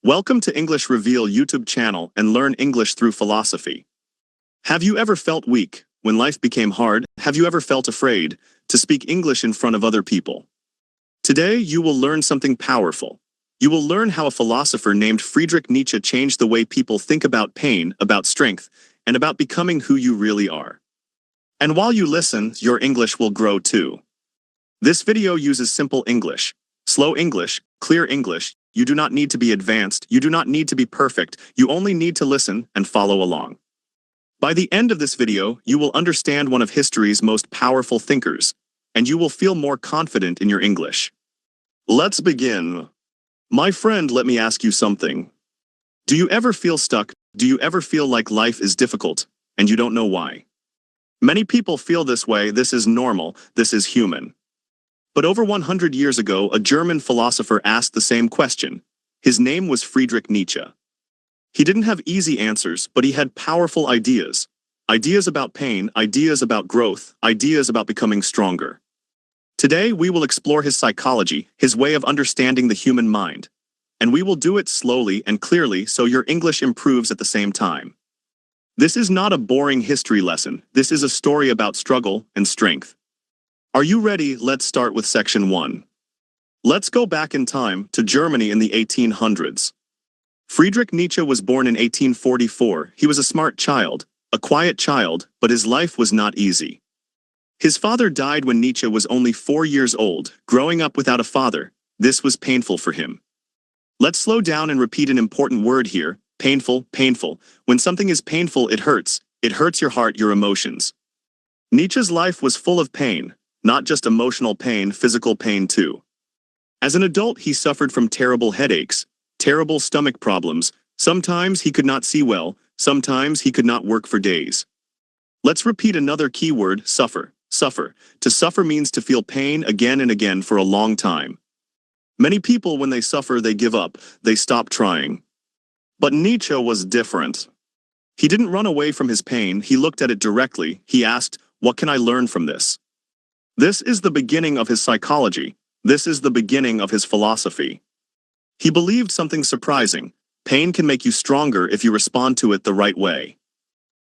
Welcome to English Reveal YouTube channel and learn English through philosophy. Have you ever felt weak when life became hard? Have you ever felt afraid to speak English in front of other people? Today you will learn something powerful. You will learn how a philosopher named Friedrich Nietzsche changed the way people think about pain, about strength, and about becoming who you really are. And while you listen, your English will grow too. This video uses simple English, slow English, clear English. You do not need to be advanced, you do not need to be perfect, you only need to listen and follow along. By the end of this video, you will understand one of history's most powerful thinkers, and you will feel more confident in your English. Let's begin. My friend, let me ask you something. Do you ever feel stuck? Do you ever feel like life is difficult, and you don't know why? Many people feel this way. This is normal, this is human. But over 100 years ago, a German philosopher asked the same question. His name was Friedrich Nietzsche. He didn't have easy answers, but he had powerful ideas. Ideas about pain, ideas about growth, ideas about becoming stronger. Today, we will explore his psychology, his way of understanding the human mind. And we will do it slowly and clearly so your English improves at the same time. This is not a boring history lesson. This is a story about struggle and strength. Are you ready? Let's start with section 1. Let's go back in time to Germany in the 1800s. Friedrich Nietzsche was born in 1844. He was a smart child, a quiet child, but his life was not easy. His father died when Nietzsche was only 4 years old. Growing up without a father, this was painful for him. Let's slow down and repeat an important word here. Painful, painful. When something is painful, it hurts. It hurts your heart, your emotions. Nietzsche's life was full of pain. Not just emotional pain, physical pain too. As an adult, he suffered from terrible headaches, terrible stomach problems. Sometimes he could not see well, sometimes he could not work for days. Let's repeat another key word, suffer. Suffer. To suffer means to feel pain again and again for a long time. Many people, when they suffer, they give up, they stop trying. But Nietzsche was different. He didn't run away from his pain, he looked at it directly. He asked, what can I learn from this? This is the beginning of his psychology. This is the beginning of his philosophy. He believed something surprising. Pain can make you stronger if you respond to it the right way.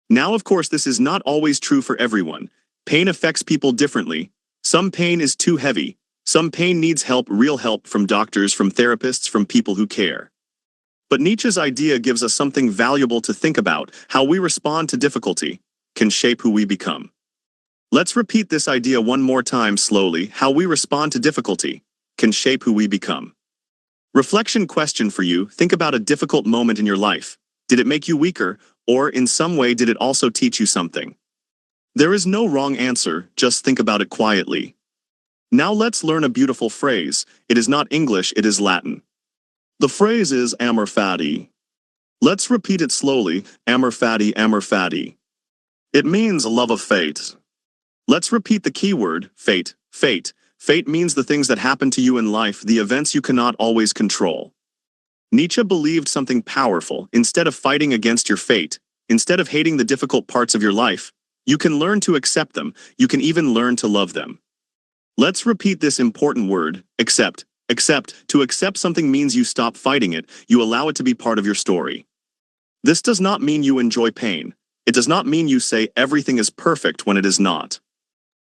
Now, of course, this is not always true for everyone. Pain affects people differently. Some pain is too heavy. Some pain needs help, real help from doctors, from therapists, from people who care. But Nietzsche's idea gives us something valuable to think about. How we respond to difficulty can shape who we become. Let's repeat this idea one more time slowly. How we respond to difficulty can shape who we become. Reflection question for you. Think about a difficult moment in your life. Did it make you weaker, or in some way did it also teach you something? There is no wrong answer, just think about it quietly. Now let's learn a beautiful phrase. It is not English, it is Latin. The phrase is Amor Fati. Let's repeat it slowly. Amor Fati, Amor Fati. It means love of fate. Let's repeat the key word, fate. Fate. Fate means the things that happen to you in life, the events you cannot always control. Nietzsche believed something powerful. Instead of fighting against your fate, instead of hating the difficult parts of your life, you can learn to accept them. You can even learn to love them. Let's repeat this important word, accept. Accept. To accept something means you stop fighting it, you allow it to be part of your story. This does not mean you enjoy pain. It does not mean you say everything is perfect when it is not.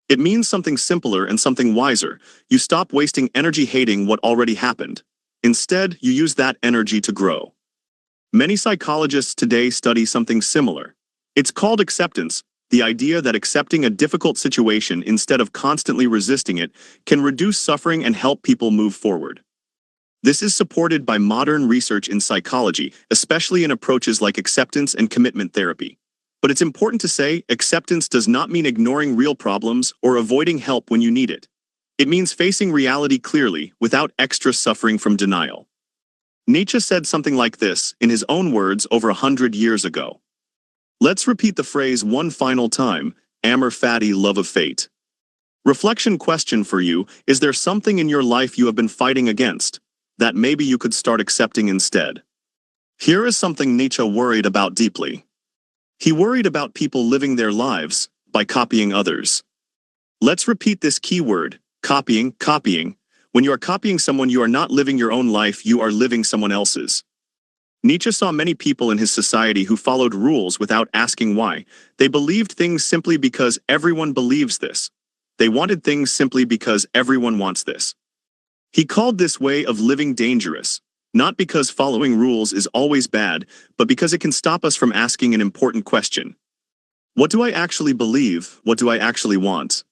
It means something simpler and something wiser. You stop wasting energy hating what already happened. Instead, you use that energy to grow. Many psychologists today study something similar. It's called acceptance, the idea that accepting a difficult situation instead of constantly resisting it can reduce suffering and help people move forward. This is supported by modern research in psychology, especially in approaches like acceptance and commitment therapy. But it's important to say, acceptance does not mean ignoring real problems or avoiding help when you need it. It means facing reality clearly, without extra suffering from denial. Nietzsche said something like this, in his own words, over 100 years ago. Let's repeat the phrase one final time, Amor Fati, love of fate. Reflection question for you, is there something in your life you have been fighting against, that maybe you could start accepting instead? Here is something Nietzsche worried about deeply. He worried about people living their lives by copying others. Let's repeat this key word, copying, copying. When you are copying someone, you are not living your own life, you are living someone else's. Nietzsche saw many people in his society who followed rules without asking why. They believed things simply because everyone believes this. They wanted things simply because everyone wants this. He called this way of living dangerous, not because following rules is always bad, but because it can stop us from asking an important question. What do I actually believe? What do I actually want?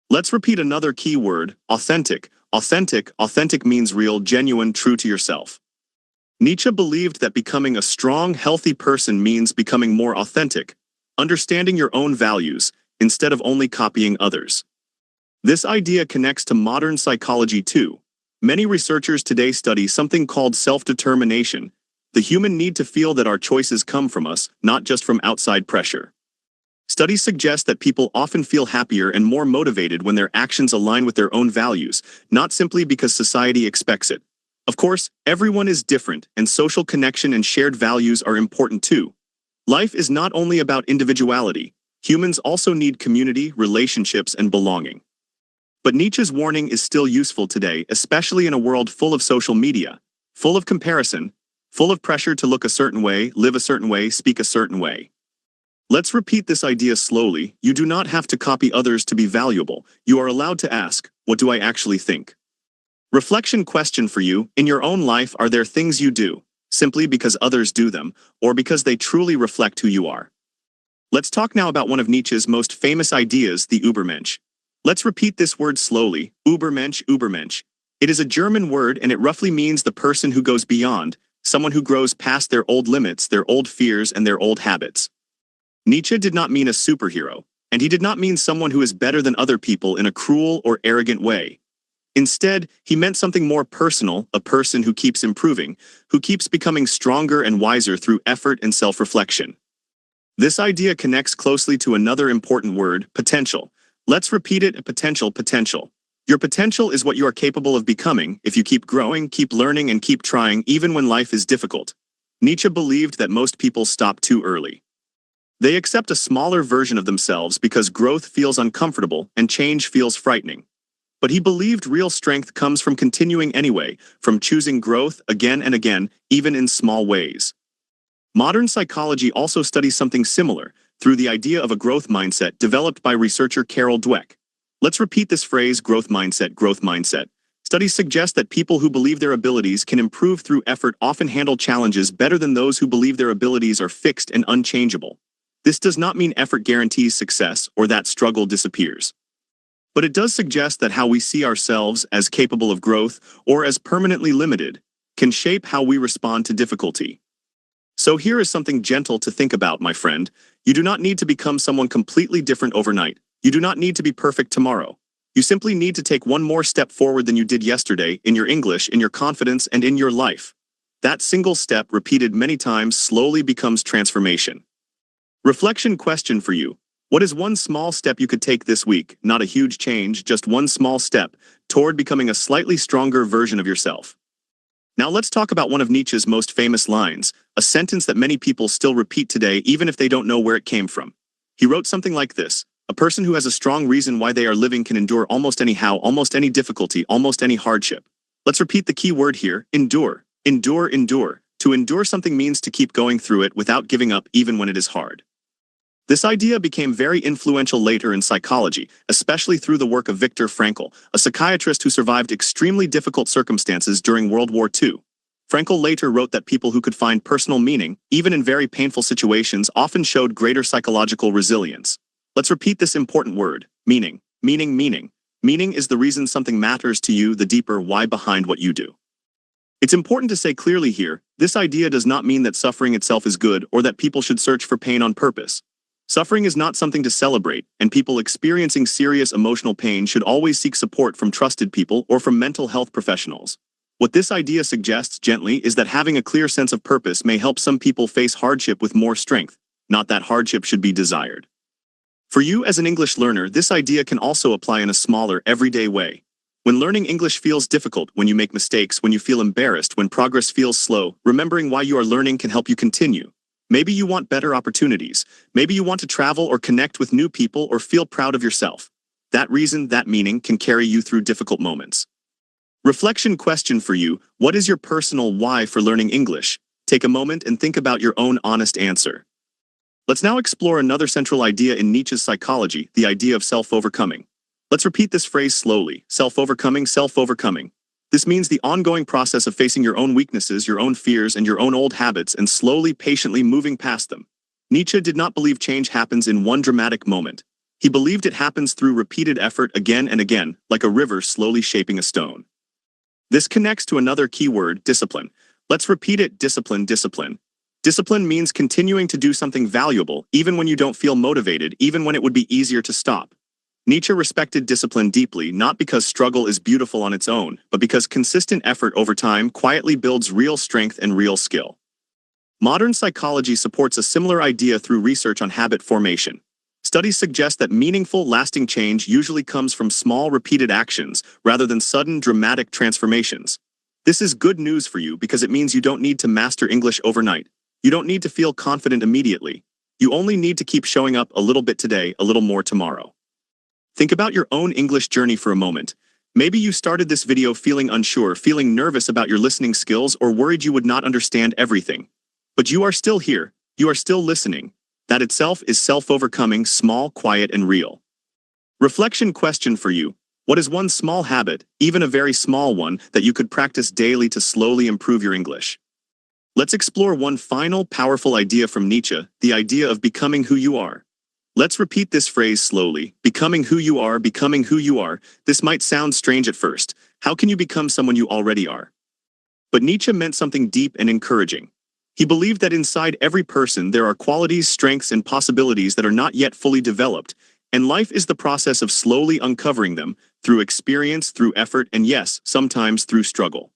Let's repeat another key word, authentic. Authentic. Authentic means real, genuine, true to yourself. Nietzsche believed that becoming a strong, healthy person means becoming more authentic, understanding your own values, instead of only copying others. This idea connects to modern psychology too. Many researchers today study something called self-determination, the human need to feel that our choices come from us, not just from outside pressure. Studies suggest that people often feel happier and more motivated when their actions align with their own values, not simply because society expects it. Of course, everyone is different, and social connection and shared values are important too. Life is not only about individuality. Humans also need community, relationships, and belonging. But Nietzsche's warning is still useful today, especially in a world full of social media, full of comparison, full of pressure to look a certain way, live a certain way, speak a certain way. Let's repeat this idea slowly. You do not have to copy others to be valuable. You are allowed to ask, what do I actually think? Reflection question for you, in your own life, are there things you do, simply because others do them, or because they truly reflect who you are? Let's talk now about one of Nietzsche's most famous ideas, the Übermensch. Let's repeat this word slowly, Übermensch, Übermensch. It is a German word and it roughly means the person who goes beyond, someone who grows past their old limits, their old fears, and their old habits. Nietzsche did not mean a superhero, and he did not mean someone who is better than other people in a cruel or arrogant way. Instead, he meant something more personal, a person who keeps improving, who keeps becoming stronger and wiser through effort and self-reflection. This idea connects closely to another important word, potential. Let's repeat it, potential, potential. Your potential is what you are capable of becoming if you keep growing, keep learning, and keep trying even when life is difficult. Nietzsche believed that most people stop too early. They accept a smaller version of themselves because growth feels uncomfortable and change feels frightening. But he believed real strength comes from continuing anyway, from choosing growth again and again, even in small ways. Modern psychology also studies something similar, through the idea of a growth mindset developed by researcher Carol Dweck. Let's repeat this phrase, growth mindset, growth mindset. Studies suggest that people who believe their abilities can improve through effort often handle challenges better than those who believe their abilities are fixed and unchangeable. This does not mean effort guarantees success or that struggle disappears. But it does suggest that how we see ourselves as capable of growth or as permanently limited can shape how we respond to difficulty. So here is something gentle to think about, my friend. You do not need to become someone completely different overnight. You do not need to be perfect tomorrow. You simply need to take one more step forward than you did yesterday in your English, in your confidence, and in your life. That single step, repeated many times, slowly becomes transformation. Reflection question for you. What is one small step you could take this week? Not a huge change, just one small step toward becoming a slightly stronger version of yourself. Now let's talk about one of Nietzsche's most famous lines, a sentence that many people still repeat today even if they don't know where it came from. He wrote something like this: a person who has a strong reason why they are living can endure almost anyhow, almost any difficulty, almost any hardship. Let's repeat the key word here, endure. Endure, endure. To endure something means to keep going through it without giving up even when it is hard. This idea became very influential later in psychology, especially through the work of Viktor Frankl, a psychiatrist who survived extremely difficult circumstances during World War II. Frankl later wrote that people who could find personal meaning, even in very painful situations, often showed greater psychological resilience. Let's repeat this important word, meaning. Meaning, meaning. Meaning is the reason something matters to you, the deeper why behind what you do. It's important to say clearly here, this idea does not mean that suffering itself is good or that people should search for pain on purpose. Suffering is not something to celebrate, and people experiencing serious emotional pain should always seek support from trusted people or from mental health professionals. What this idea suggests gently is that having a clear sense of purpose may help some people face hardship with more strength, not that hardship should be desired. For you as an English learner, this idea can also apply in a smaller, everyday way. When learning English feels difficult, when you make mistakes, when you feel embarrassed, when progress feels slow, remembering why you are learning can help you continue. Maybe you want better opportunities. Maybe you want to travel or connect with new people or feel proud of yourself. That reason, that meaning can carry you through difficult moments. Reflection question for you: what is your personal why for learning English? Take a moment and think about your own honest answer. Let's now explore another central idea in Nietzsche's psychology, the idea of self-overcoming. Let's repeat this phrase slowly: self-overcoming, self-overcoming. This means the ongoing process of facing your own weaknesses, your own fears, and your own old habits and slowly, patiently moving past them. Nietzsche did not believe change happens in one dramatic moment. He believed it happens through repeated effort again and again, like a river slowly shaping a stone. This connects to another key word: discipline. Let's repeat it: discipline, discipline. Discipline means continuing to do something valuable, even when you don't feel motivated, even when it would be easier to stop. Nietzsche respected discipline deeply, not because struggle is beautiful on its own, but because consistent effort over time quietly builds real strength and real skill. Modern psychology supports a similar idea through research on habit formation. Studies suggest that meaningful, lasting change usually comes from small, repeated actions, rather than sudden, dramatic transformations. This is good news for you because it means you don't need to master English overnight. You don't need to feel confident immediately. You only need to keep showing up a little bit today, a little more tomorrow. Think about your own English journey for a moment. Maybe you started this video feeling unsure, feeling nervous about your listening skills, or worried you would not understand everything. But you are still here. You are still listening. That itself is self-overcoming, small, quiet, and real. Reflection question for you: what is one small habit, even a very small one, that you could practice daily to slowly improve your English? Let's explore one final, powerful idea from Nietzsche, the idea of becoming who you are. Let's repeat this phrase slowly: becoming who you are, becoming who you are. This might sound strange at first. How can you become someone you already are? But Nietzsche meant something deep and encouraging. He believed that inside every person there are qualities, strengths, and possibilities that are not yet fully developed, and life is the process of slowly uncovering them, through experience, through effort, and yes, sometimes through struggle.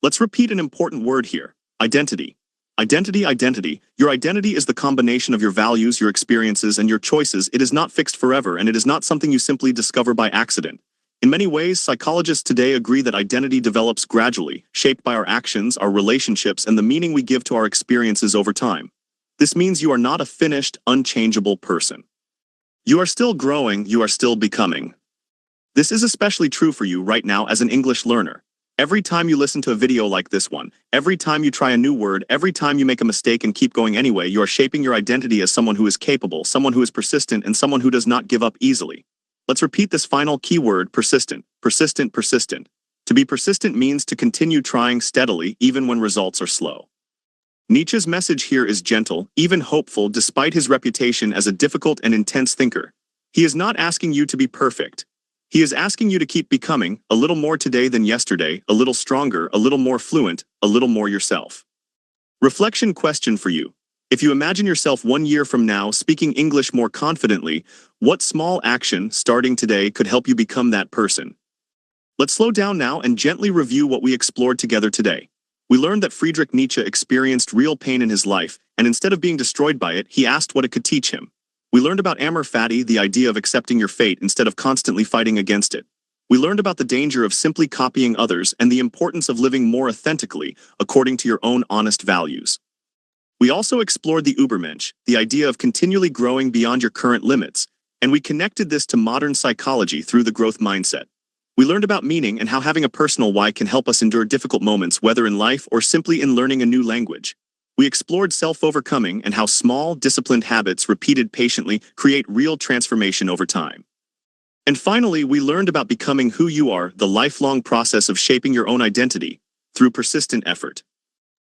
Let's repeat an important word here: identity. Identity, identity. Your identity is the combination of your values, your experiences, and your choices. It is not fixed forever, and it is not something you simply discover by accident. In many ways, psychologists today agree that identity develops gradually, shaped by our actions, our relationships, and the meaning we give to our experiences over time. This means you are not a finished, unchangeable person. You are still growing, you are still becoming. This is especially true for you right now as an English learner. Every time you listen to a video like this one, every time you try a new word, every time you make a mistake and keep going anyway, you are shaping your identity as someone who is capable, someone who is persistent, and someone who does not give up easily. Let's repeat this final key word: persistent, persistent, persistent. To be persistent means to continue trying steadily, even when results are slow. Nietzsche's message here is gentle, even hopeful, despite his reputation as a difficult and intense thinker. He is not asking you to be perfect. He is asking you to keep becoming, a little more today than yesterday, a little stronger, a little more fluent, a little more yourself. Reflection question for you: if you imagine yourself 1 year from now speaking English more confidently, what small action, starting today, could help you become that person? Let's slow down now and gently review what we explored together today. We learned that Friedrich Nietzsche experienced real pain in his life, and instead of being destroyed by it, he asked what it could teach him. We learned about Amor Fati, the idea of accepting your fate instead of constantly fighting against it. We learned about the danger of simply copying others and the importance of living more authentically, according to your own honest values. We also explored the Übermensch, the idea of continually growing beyond your current limits, and we connected this to modern psychology through the growth mindset. We learned about meaning and how having a personal why can help us endure difficult moments, whether in life or simply in learning a new language. We explored self-overcoming and how small, disciplined habits repeated patiently create real transformation over time. And finally, we learned about becoming who you are, the lifelong process of shaping your own identity through persistent effort.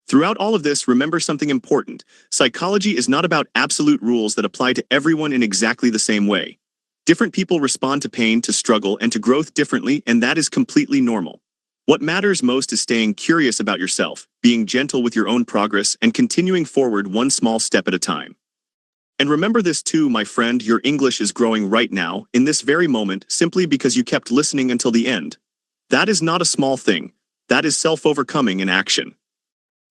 Throughout all of this, remember something important: psychology is not about absolute rules that apply to everyone in exactly the same way. Different people respond to pain, to struggle, and to growth differently, and that is completely normal. What matters most is staying curious about yourself, being gentle with your own progress, and continuing forward one small step at a time. And remember this too, my friend: your English is growing right now, in this very moment, simply because you kept listening until the end. That is not a small thing. That is self-overcoming in action.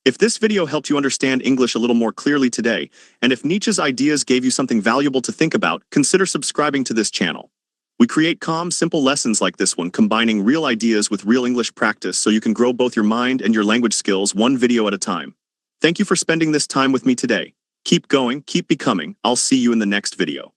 If this video helped you understand English a little more clearly today, and if Nietzsche's ideas gave you something valuable to think about, consider subscribing to this channel. We create calm, simple lessons like this one, combining real ideas with real English practice so you can grow both your mind and your language skills one video at a time. Thank you for spending this time with me today. Keep going, keep becoming. I'll see you in the next video.